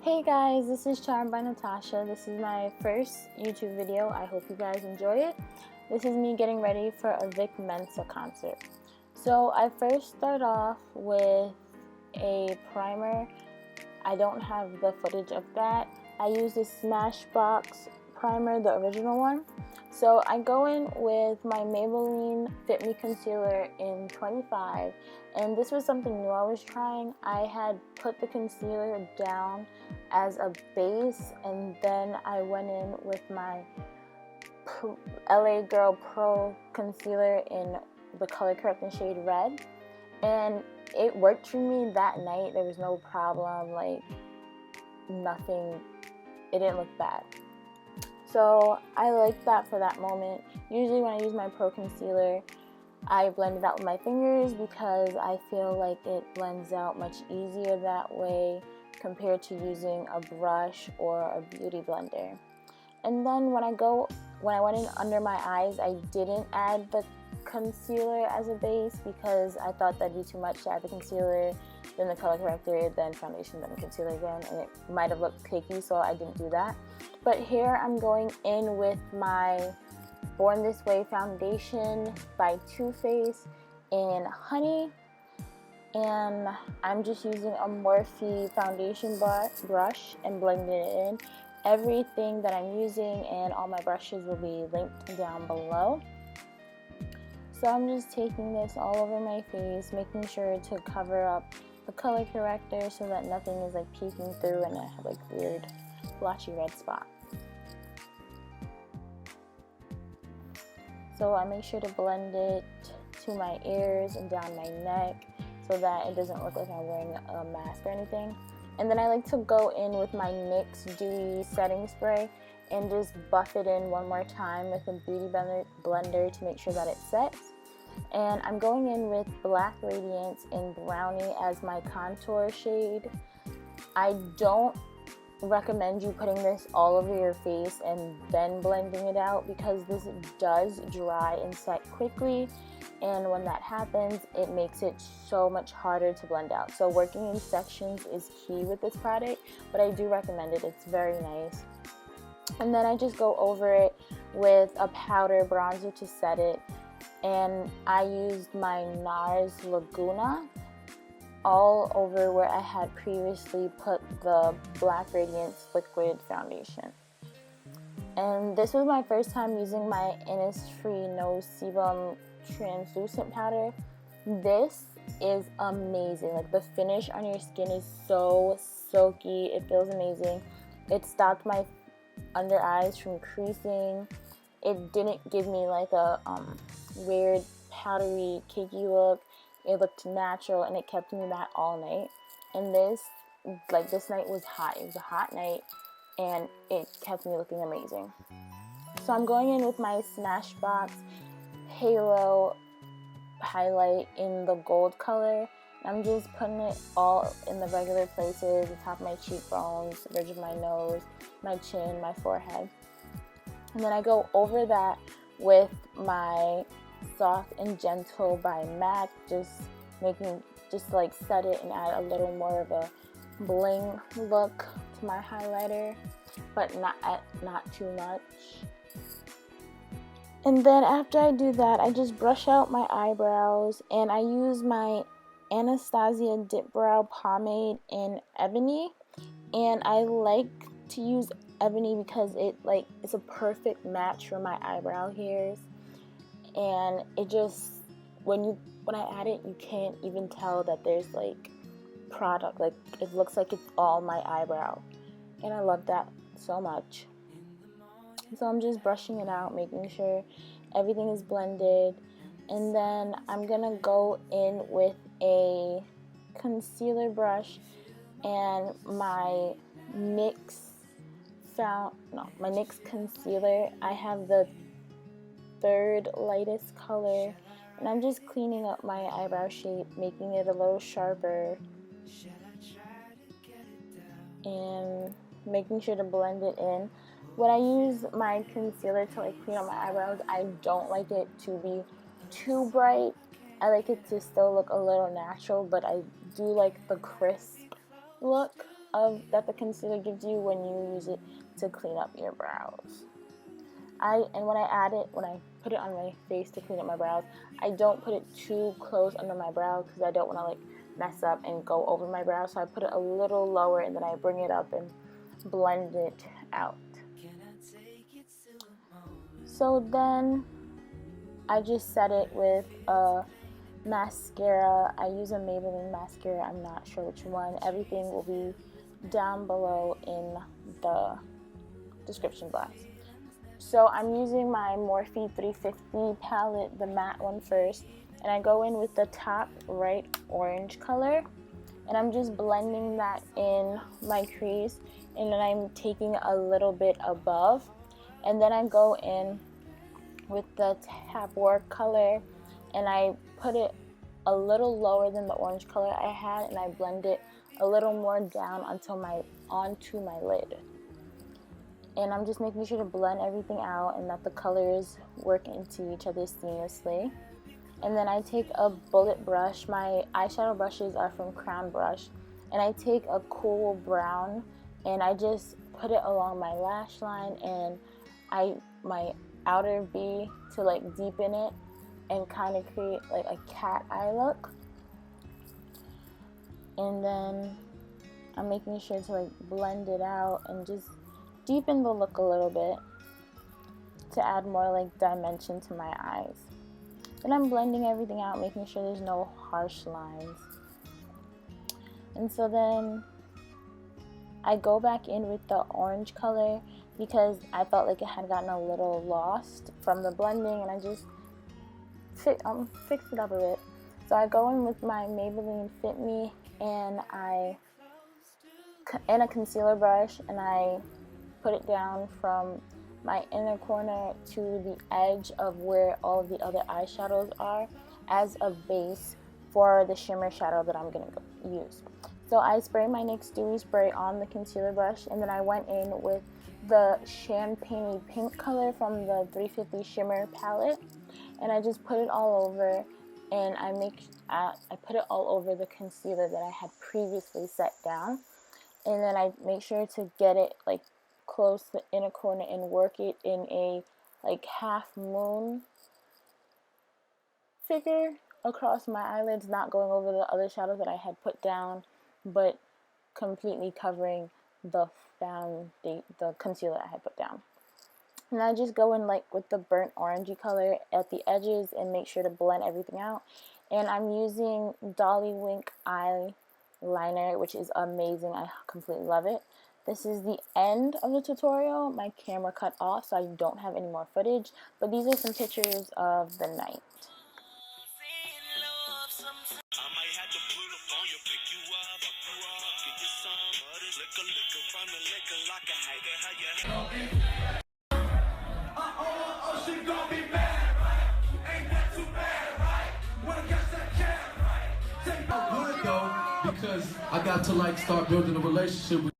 Hey guys, this is Charmed by Natasha. This is my first YouTube video. I hope you guys enjoy it. This is me getting ready for a Mensa concert. So I first start off with a primer. I don't have the footage of that. I use the Smashbox Primer, the original one. So I go in with my Maybelline Fit Me Concealer in 25, and this was something new I was trying. I had put the concealer down as a base, and then I went in with my LA Girl Pro Concealer in the color correcting shade Red, and it worked for me that night. There was no problem, like nothing, it didn't look bad. So I like that for that moment. Usually when I use my Pro Concealer, I blend it out with my fingers because I feel like it blends out much easier that way compared to using a brush or a beauty blender. And then when I went in under my eyes, I didn't add the concealer as a base because I thought that'd be too much to add the concealer, then the color corrector, then foundation, then the concealer again, and it might have looked cakey, so I didn't do that. But here I'm going in with my Born This Way foundation by Too Faced in Honey, and I'm just using a Morphe foundation brush and blending it in. Everything that I'm using and all my brushes will be linked down below. So I'm just taking this all over my face, making sure to cover up the color corrector so that nothing is like peeking through and I have like weird blotchy red spot. So I make sure to blend it to my ears and down my neck so that it doesn't look like I'm wearing a mask or anything. And then I like to go in with my NYX Dewy Setting Spray and just buff it in one more time with a beauty blender to make sure that it sets. And I'm going in with Black Radiance in Brownie as my contour shade. I don't recommend you putting this all over your face and then blending it out because this does dry and set quickly, and when that happens it makes it so much harder to blend out. So working in sections is key with this product, but I do recommend it. It's very nice. And then I just go over it with a powder bronzer to set it, and I used my Nars Laguna all over where I had previously put the Black Radiance liquid foundation. And this was my first time using my Innisfree No Sebum translucent powder. This is amazing. Like, the finish on your skin is so silky. It feels amazing. It stopped my under eyes from creasing. It didn't give me like a weird powdery cakey look. It looked natural and it kept me matte all night. And this night was hot. It was a hot night and it kept me looking amazing. So I'm going in with my Smashbox Halo highlight in the gold color. I'm just putting it all in the regular places, the top of my cheekbones, the bridge of my nose, my chin, my forehead. And then I go over that with my Soft and Gentle by MAC, just like set it and add a little more of a bling look to my highlighter, but not too much. And then after I do that, I just brush out my eyebrows, and I use my Anastasia Dipbrow Pomade in Ebony, and I like to use Ebony because it's a perfect match for my eyebrow hairs. And it just, when I add it, you can't even tell that there's like product. Like, it looks like it's all my eyebrow, and I love that so much. So I'm just brushing it out, making sure everything is blended, and then I'm gonna go in with a concealer brush and my NYX concealer. I have the third lightest color, and I'm just cleaning up my eyebrow shape, making it a little sharper and making sure to blend it in. When I use my concealer to clean up my eyebrows, I don't like it to be too bright. I like it to still look a little natural, but I do like the crisp look that the concealer gives you when you use it to clean up your brows. When I put it on my face to clean up my brows, I don't put it too close under my brows because I don't want to like mess up and go over my brows. So I put it a little lower and then I bring it up and blend it out. So then I just set it with a mascara. I use a Maybelline mascara. I'm not sure which one. Everything will be down below in the description box. So I'm using my Morphe 350 palette, the matte one first, and I go in with the top right orange color, and I'm just blending that in my crease, and then I'm taking a little bit above, and then I go in with the Tap Work color, and I put it a little lower than the orange color I had, and I blend it a little more down onto my lid. And I'm just making sure to blend everything out and that the colors work into each other seamlessly. And then I take a bullet brush. My eyeshadow brushes are from Crown Brush, and I take a cool brown and I just put it along my lash line and my outer V to like deepen it and kind of create like a cat eye look. And then I'm making sure to like blend it out and just deepen the look a little bit to add more like dimension to my eyes. Then I'm blending everything out, making sure there's no harsh lines. And so then I go back in with the orange color because I felt like it had gotten a little lost from the blending, and I just fixed it up a bit. So I go in with my Maybelline Fit Me and a concealer brush, and I put it down from my inner corner to the edge of where all of the other eyeshadows are as a base for the shimmer shadow that I'm going to use. So I spray my NYX Dewy Spray on the concealer brush, and then I went in with the champagne pink color from the 350 Shimmer palette, and I just put it all over, and I put it all over the concealer that I had previously set down, and then I make sure to get it like close to the inner corner and work it in a like half moon figure across my eyelids, not going over the other shadows that I had put down, but completely covering the concealer I had put down. And I just go in like with the burnt orangey color at the edges and make sure to blend everything out. And I'm using Dolly Wink Eyeliner, which is amazing. I completely love it. This is the end of the tutorial. My camera cut off, so I don't have any more footage, but these are some pictures of the night. Because I got to like start building a relationship with